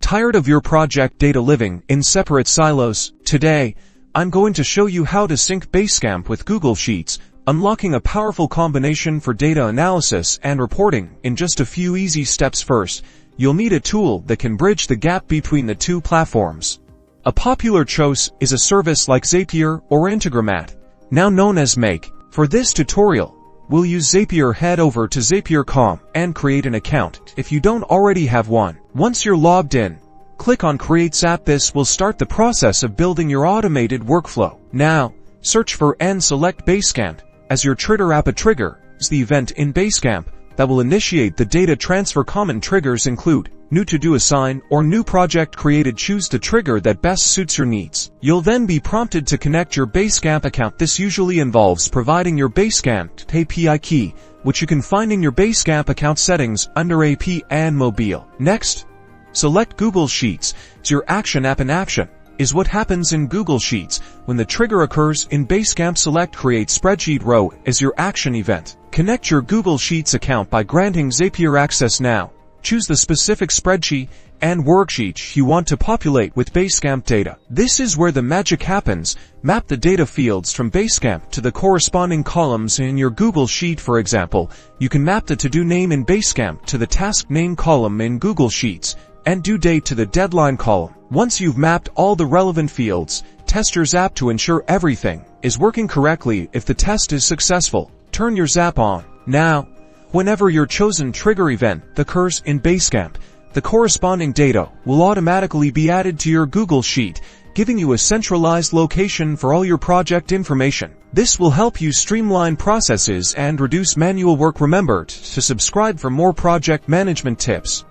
Tired of your project data living in separate silos? Today, I'm going to show you how to sync Basecamp with Google Sheets, unlocking a powerful combination for data analysis and reporting in just a few easy steps. First, you'll need a tool that can bridge the gap between the two platforms. A popular choice is a service like Zapier or Integromat, now known as Make. For this tutorial, we'll use Zapier. Head over to Zapier.com and create an account if you don't already have one. Once you're logged in, click on Create Zap. This will start the process of building your automated workflow. Now, search for and select Basecamp as your trigger app. A trigger is the event in Basecamp that will initiate the data transfer. Common triggers include new to-do assign or new project created. Choose the trigger that best suits your needs. You'll then be prompted to connect your Basecamp account. This usually involves providing your Basecamp API key, which you can find in your Basecamp account settings under AP and Mobile. Next, select Google Sheets as your action app. An action is what happens in Google Sheets when the trigger occurs in Basecamp. Select Create Spreadsheet Row as your action event. Connect your Google Sheets account by granting Zapier access now. Choose the specific spreadsheet and worksheet you want to populate with Basecamp data. This is where the magic happens. Map the data fields from Basecamp to the corresponding columns in your Google Sheet. For example, you can map the to-do name in Basecamp to the task name column in Google Sheets and due date to the deadline column. Once you've mapped all the relevant fields, test your Zap to ensure everything is working correctly. If the test is successful, turn your Zap on. Now, whenever your chosen trigger event occurs in Basecamp, the corresponding data will automatically be added to your Google Sheet, giving you a centralized location for all your project information. This will help you streamline processes and reduce manual work. Remember to subscribe for more project management tips.